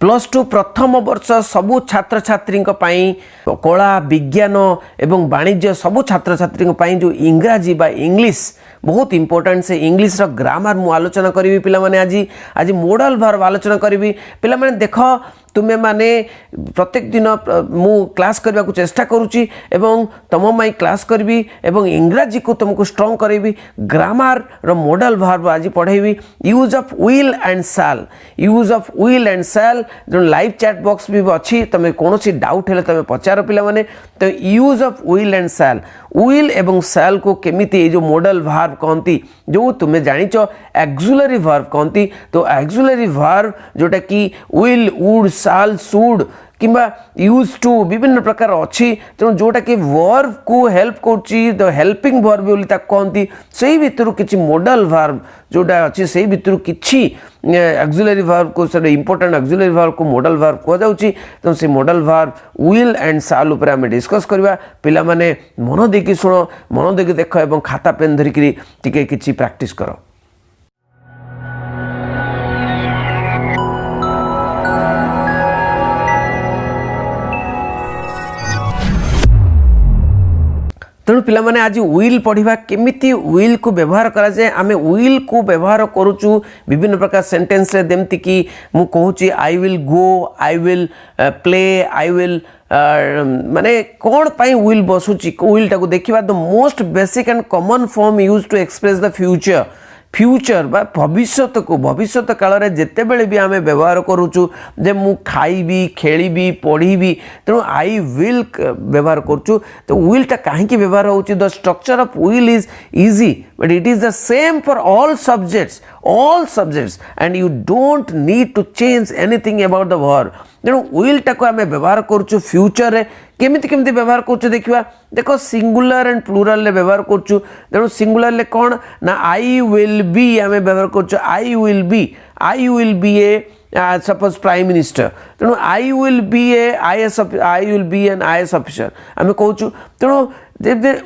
+2 प्रथम वर्ष सबु छात्र छात्री कला विज्ञान एवं वाणिज्य सबु छात्र छात्री जो इंग्राजी बा इंग्लिश बहुत इंपोर्टेंट से इंग्लिश रो ग्रामर मु आलोचना करी पिला माने आज मॉडल वर्ब आलोचना करी पिला माने देख तुमे माने प्रत्येक दिन मु क्लास करबा को चेष्टा करूची एवं तम माई क्लास करबी एवं इंग्राजी को तुमको स्ट्रांग करबी ग्रामर रो मॉडल वर्ब आज पढ़ेबी use of will and shall use of will and shall जो लाइव चैट बॉक्स भी अच्छी तुम कौन सी डाउट है तुम पचार पिला माने तो use of will and shell will एवं शैल को केमिति जो मॉडल वर्ब कहती जो तुम्हें जानिच एक्सुलरी वर्ब कहती तो एक्सुलरी वर्ब जोटा कि विल वुड शैल शुड किंबा यूज टू विभिन्न प्रकार अच्छी तेणु जोटा कि वर्ब को हेल्प कर हेल्पिंग वर्ब बोली कहती से भितर किसी मॉडल वर्ब जोटा अच्छी से भितर किसी एक्सुलरी वर्ब को इंपोर्टेंट एक्सुलरी वर्ब को मॉडल वर्ब कहुच्छी तो से मॉडल वर्ब विल एंड शैल उपर आम डिस्कस करवा पिला माने मन देकी शुण मन देकी देख और खाता पेन धरिकी टिके किसी प्रैक्टिस कर तेणु पिला माने आज विल पढ़ा केमिति विल को व्यवहार करा जाए आमे विल को व्यवहार करूचु विभिन्न प्रकार सेंटेंस रे देमति कि मु कहूची I will go I will play I will माने कौन पाई विल बसुची विल टाको देखिबा the most basic and common form use to express the future future बा भविष्य काल रे जेते बेले भी आमे व्यवहार करूचु जे मु खाइबी खेलिबी पढ़ीबी तेणु आई विल व्यवहार करूचु तो विल टा काहे की व्यवहार होउची the structure of will is easy but it is the same for all subjects and you don't need to change anything about the verb तेणु विल टाको आमे व्यवहार करूचु फ्यूचर रे केमिति केमिति व्यवहार करूचु देखिबा देखो सिंगुलर एंड प्लूरल ले व्यवहार करूचु तेणु सिंगुलर ले कौन ना आई विल बी आमे व्यवहार करूचु I will be a suppose prime minister तेणु I will be an IAS officer आमे कहूचु तेणु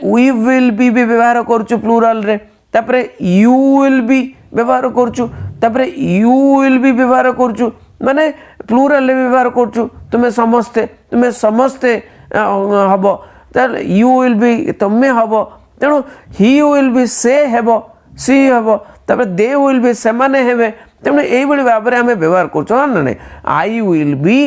वी विल बी व्यवहार करूचु प्लूरल रे तापरे यू विल बी व्यवहार करूचु तापरे यू विल बी व्यवहार करूचु माने प्लूरल ले व्यवहार करूचु तुम्हें समस्ते हब यू विल बी तुम्हें हब तेणु ही विल बी से हेब सी हेब तापर दे विल बी से माने हेबे तेणु एई भली भाव में आमे व्यवहार करछो ना नहीं आई विल बी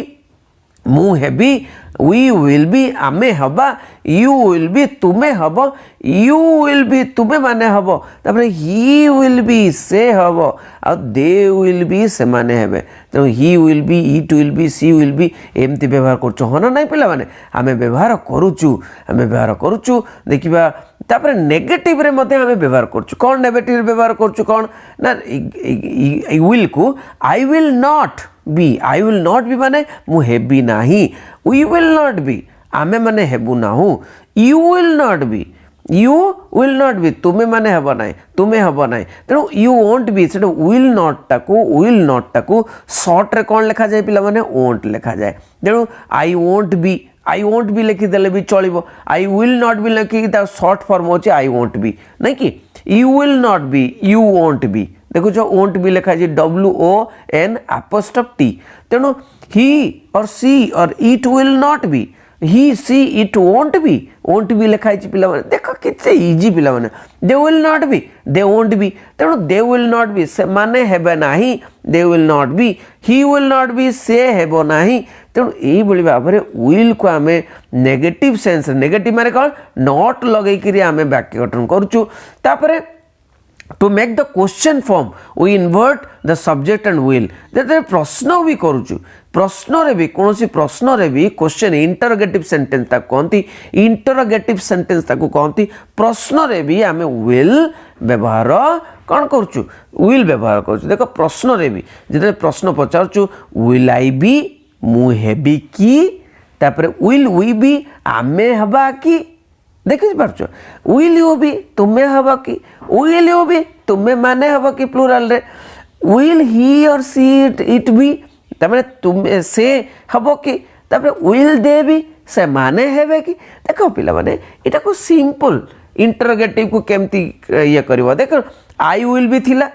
मु हेबी वी विल बी आमे हबा यू विल बी तुम्हें हब यू विल बी तुम्हें माने हब तापर ही विल बी से हब आ दे विल बी से माने हेबे तेणु he will be it will be she will be एमती व्यवहार करछो हन नहीं पिला माने आमे व्यवहार करूचु देखिबा तापर नेगेटिव रे मते आमे व्यवहार करछू कोन नेगेटिव व्यवहार करछू कोन ना विल को आई विल नॉट बी माने मु हेबी नाही वी विल नॉट बी आमे माने हेबू नाहू यू विल नॉट बी तुम्हें माने हेब नाही तुम्हें हेब नाही तेणु यू वोंट बी से विल नॉट टाकू शॉर्ट रे कौन लिखा जाए पिला माने वोंट लिखा जाए तेणु आई वोंट बी लिखिदेले भी चलो आई विल नॉट बी लिखिकी शॉर्ट फॉर्म होची आई वोंट बी नहीं कि you will not be you won't be देखो वोंट बी लिखा है WON''T तेणु ही और सी और it will not be he she it won't be लिखा है पिला माने देख केते इजी पिला माने they will not be they won't be तेणु दे विल नॉट बी से माने हेबे नाही दे will not be he will not be से हेबो नाही तेणु यही भली भाव में विल को आमे नेगेटिव सेंस नेगेटिव माने कौन नॉट लगे कि आमे वाक्य गठन करूचु तापरे to make the question form we invert the subject and will जैसे प्रश्न भी करूचु प्रश्न रे भी कौन सी प्रश्न रे भी क्वेश्चन इंटरोगेटिव सेंटेंस ताको कहती इंटरोगेटिव सेंटेंस ताको कहती प्रश्न रे भी आमे विल व्यवहार कौन करूचु विल व्यवहार करूचु देखो प्रश्न रे भी जैसे प्रश्न पचारचु विल आई बी मु हेबी की तापर विल वी बी आमे हबा की देखि पारछ विल यू बी तुम्हें हबा की विल यू बी तुम्हें माने हबा की प्लूरल रे विल ही और सी इट बी तापर तुम्हें से हबो की तापर विल दे बी से माने हेबे की देखो पिला माने एटा को सिंपल इंटरोगेटिव को केमती ये करबो देखो आई विल बी थिला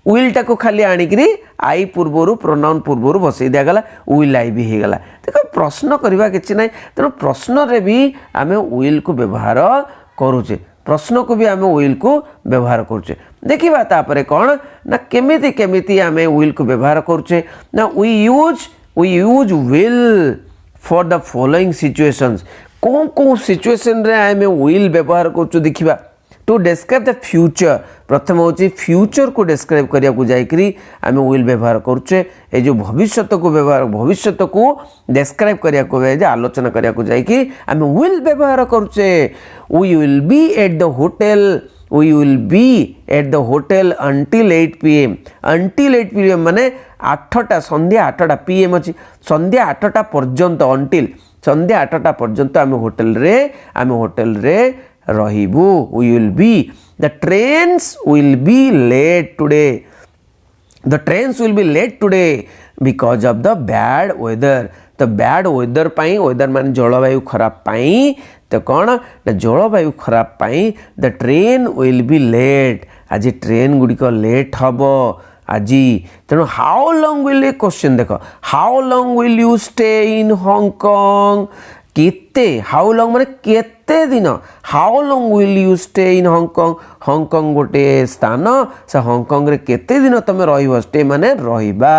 ୱିଲ୍ଟା को खाली आणिकी आई पूर्वर प्रोनाउन पूर्वर बसई दिगला विल आई भी होगला देख प्रश्न करवा कि ना तेणु प्रश्न रे भी आम विल को व्यवहार करुचे प्रश्न को भी आम विल को व्यवहार करुचे देखा तापर कौन ना केमिति केमिति आम विल को व्यवहार करुचे ना we use will for the following situations कौन कौन सिचुएशन रे आम विल व्यवहार करुचु देखिबा टू डिस्क्राइब द फ्यूचर प्रथम हूँ फ्यूचर को डिस्क्राइब करने को जाकरी आम विल व्यवहार करुचे ये जो भविष्य को व्यवहार भविष्य को डिस्क्राइब करने को आलोचना करने को जाकरी आम विल व्यवहार करुचे we will be at the hotel we will be at the hotel until 8 PM until 8 PM माने 8टा संध्या 8टा PM अच्छी संध्या 8टा पर्यंत अंटिल संध्या 8टा पर्यंत आम होटेल रे रहिबू we will be the trains will be late today the trains will be late today because of the bad weather तो bad weather पाई weather मान जलवायु खराब पाई तो कौन ना जलवायु खराब पाई the train will be late आज ट्रेन गुड़िक लेट हम आज तेणु हाउ लॉन्ग विल क्वेश्चन देख how long will you stay in Hong Kong केते हाउ लॉन्ग माने केते दिन how long will you stay in Hong Kong Hong Kong गोटे स्थान से हांगकांग रे केते दिन तुम रहिबो स्टे माने रहिबा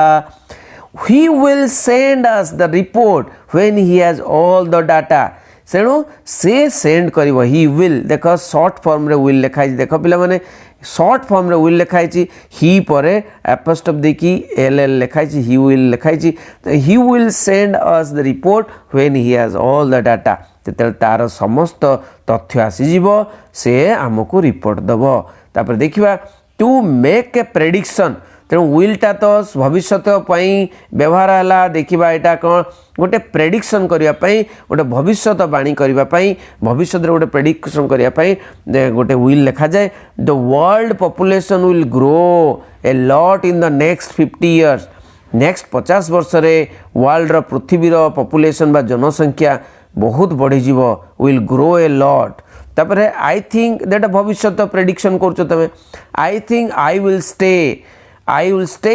he will send us the report when he has all the data तेणु से सेंड करिवो ही विल देख शॉर्ट फॉर्म रे विल लिखाई देख पिला माने शॉर्ट फॉर्म रे विल लिखाई ही परे एपोस्ट्रोफ देखी एल लिखाई ही विल लिखाई he will send us the report when he has all the data तेतल तार समस्त तथ्य आसीजिव से आमको रिपोर्ट दब तापर देखिबा टू मेक ए प्रेडिक्शन तेणु विलटा तो भविष्य व्यवहार है देखा यहाँ कौन गोटे प्रेडिक्शन करने गोटे भविष्य बाणी करने भविष्य गोटे प्रेडिक्शन करने गोटे विल लिखा जाए the world population will grow a lot in the next 50 years next 50 वर्ष वर्ल्ड पृथ्वीर पॉपुलेशन बा जनसंख्या बहुत बढ़ीज विल ग्रो ए लॉट तापर आई थिंक दैट भविष्य प्रेडिक्शन कर I think I will stay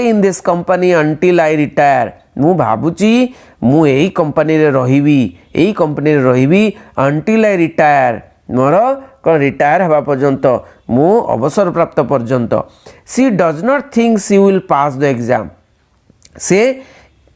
in this company until I retire मु भावुची मु यही कंपनी रे रहिबी यही कंपनी रे रहिबी अंटिल आई रिटायर मोर कौन रिटायर हवा पर्यंत मु अवसर प्राप्त पर्यंत she does not think she will pass the exam से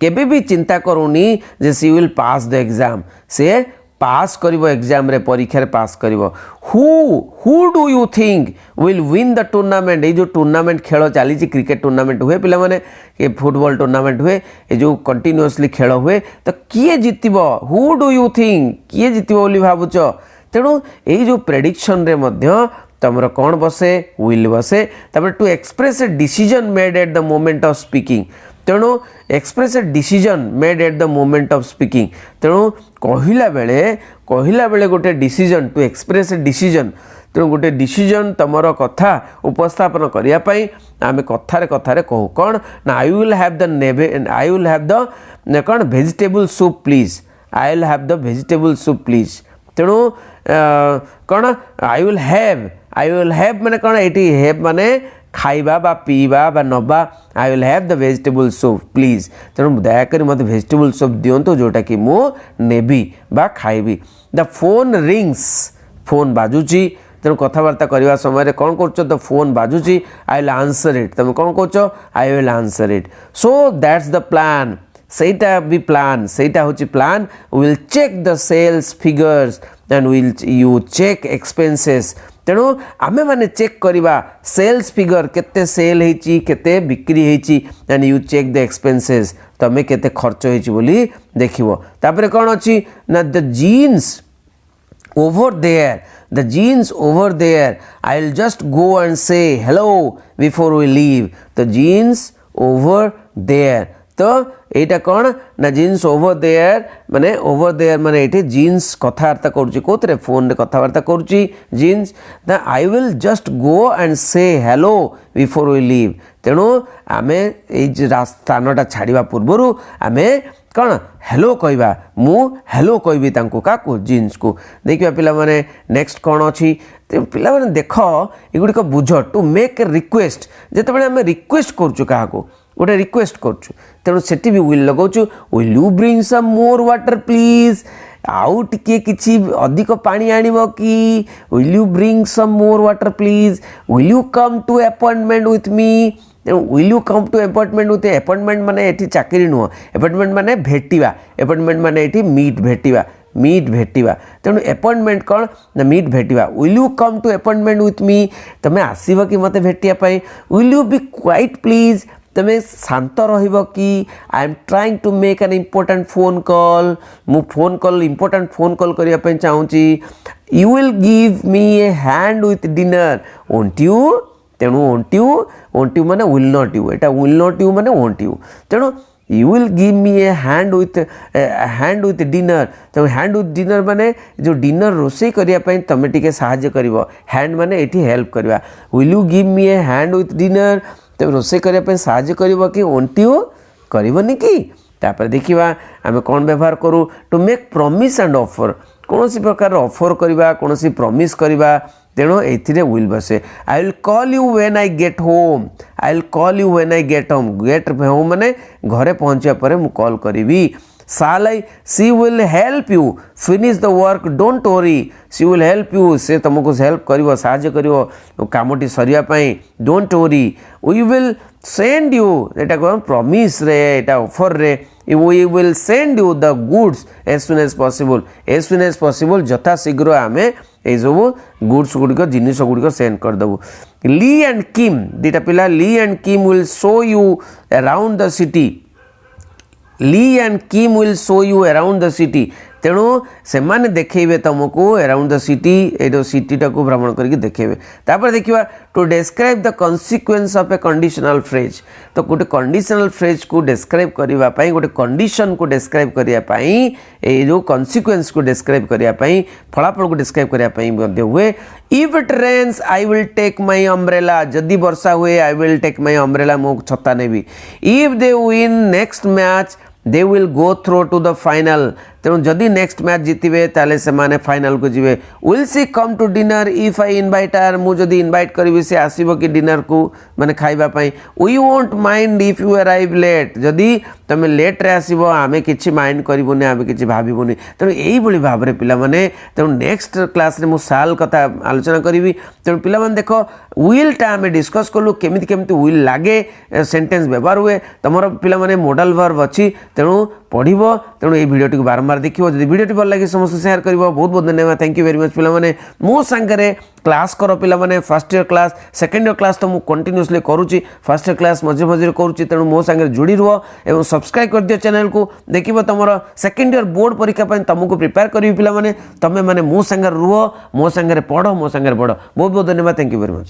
केबे भी चिंता करूनी जे she will pass the exam से पास करिवो एग्जाम रे परीक्षा रे पास करिवो who do you think will win the tournament ये जो टूर्नामेंट खेल चली क्रिकेट टूर्नामेंट हुए पिला माने ये फुटबॉल टूर्नामेंट हुए ये जो कंटिन्यूअसली खेल हुए तो किए जीतिबो हु डू यू थिंक किए जीतिबो बोली भाबुच तेणु यही जो प्रेडिक्शन रे मध्य तमर कौन बसे विल बसे तापर to express a decision made at the moment of speaking तेणु express a decision made at the moment of speaking तेणु कहला बेले गोटे decision to express a decision तेणु गोटे डिसीजन तमर कथा उपस्थापन करने आम कथारे कहू कौन ना आई विल हैव द कौन vegetable soup please I will have the vegetable soup please तेणु कौन आई विल हैव माने कौन ये हैव माने खाइबा बा पीवा बा नबा I will have the vegetable soup please तेणु दयाकोरी मत वेजिटेबल सूप दिंतु जोटा कि मु नेबी बा खाइबी द फोन रिंग्स फोन बाजुची तेणु कथबार्ता करने समय कौन कर द फोन बाजुची आई विल आंसर इट तुम कौन कौच I will answer it so that's the plan सेटा भी प्लान सेटा होची plan will check the sales figures and will you check expenses तेणु आमे माने चेक करवा सेल्स फिगर केते सेल हेची केते बिक्री हेची and you check the expenses तमे केते खर्च हेची बोली देखिवो तापरे कोन अछि ना the jeans over there I'll just go and say hello before we leave the jeans over there तो एटा कौन ना जीन्स ओवर देयर माने एठी जीन्स कथावार्ता करूची कोतरे फोन रे कथावार्ता करूची जीन्स ना I will just go and से हेलो बिफोर वी लीव तेणु आमे ए स्थानटा छाड़िबा पूर्वरु आमे कौन हेलो कहवा मु हेलो कहबी तांको काकू जीन्स को देखिबा पिला माने नेक्स्ट कौन अछि पिला माने देख एगुड़ी बुझ टू मेक ए रिक्वेस्ट जिते बड़े आम रिक्वेस्ट करूँ क्या गोटे रिक्वेस्ट करूँ तेणु से भी विल लगाऊँ will you bring some more water please आउ टिके किछि अधिक पानी आनिबो कि will you bring some more water please will you come to appointment with me will you come to appointment with appointment माने एठी चाकरी नुह अपॉइंटमेंट माने भेटिबा अपॉइंटमेंट माने एठी मीट भेटिबा तेणु अपॉइंटमेंट कौन ना मीट भेटिबा will you come to appointment with me तमें आसब कि मत भेटिया will you be quiet please तमें शांत रहिबो कि I am trying to make an important phone call मु phone call important phone call करिया पई चाहूची you will give me a hand with dinner won't you तेणु वोंट यू माने विल नॉट यू एटा विल नॉट यू माने won't you तेणु you will give me a hand with dinner तो hand with dinner माने जो dinner रोषे करने तुम टे साहाय्य कर हैंड माने ये हेल्प करवा will you give me a hand with dinner तो रोषे करने साहाय्य कर कि ओंटी करनी कि तापर देखा आम कौन व्यवहार करूँ to make promise and offer कौन प्रकार ऑफर करवा कौन प्रॉमिस करवा तेणु ये विल बसे I will call you when I get home I will call you when I get home माने घरे पहुँचा पर मु कॉल करी साल I she will help you finish the work don't worry she will help you से तुमको help कर साहाय्य कर कामटी सरियापाई don't worry we will send you एटा कौन प्रॉमिस रे एटा ऑफर रे we will send you the goods as soon as possible जथा शीघ्र आमे ये सब गुड्स गुड़िक जिनिस गुड़िक सेंड करदेबू ली एंड किम दीटा पिला Lee and Kim will show you around the city Lee and Kim will show you around the city तेणु से माने देखेबे तुमको अराउंड द सिटी ये सिटीटा को भ्रमण करके देखेबे तापर देखिबा to describe the consequence of a conditional phrase तो गोटे कंडीशनल फ्रेज को डिस्क्राइब करबा पई गोटे कंडीशन को डिस्क्राइब करिया पई ए जो कॉन्सिक्वेंस को डिस्क्राइब करिया पई फलाफल को डिस्क्राइब करिया पई मध्य हुए if it rains I will take my umbrella जदी वर्षा हुए I will take my umbrella मो छता नेबी if they win next match they will go through to the final तेणु जदि नेक्स्ट मैच जीतबे ताले से माने फाइनल को जीवे will she come to dinner if I invite आर मु जदि इनवाइट करी से आसीबो कि डिनर को माने खाइबा पई we won't mind if you arrive late जदि तमे लेट रे आसीबो आमे किछि माइंड करिबोनी आमे किछि भाबिबोनी तेणु एई भली भाबरे पिला माने तेणु नेक्स्ट क्लास रे मु साल कथा आलोचना करिवि तेणु पिला माने देखो विल टा आमे डिस्कस करलु केमिति केमिति विल लागे सेंटेंस व्यवहार हुए तमरो पिला माने मॉडल वर्ब अछि तेणु पढ़िबो तेणु ए वीडियो टी बारंबार देखिबो जदि वीडियो टी भल लागे समस्त शेयर करिवो बहुत बहुत धन्यवाद थैंक यू वेरी मच पिला माने मो संगरे क्लास करो पिला माने first year class second year class तो मु कंटिन्यूअसली करूची फर्स्ट ईयर क्लास मझे मझे करूची तेणु मो संगरे जुड़ी रुह एवं सब्सक्राइब कर दियो चैनल को देखिबो तमरो सेकंड ईयर बोर्ड परीक्षा पई तुमको प्रिपेयर करिवि पिला माने तमे माने मो संगरे रुह मो संगरे पढ़ो मो संगरे पढ़ो बहुत बहुत धन्यवाद थैंक यू वेरी मच।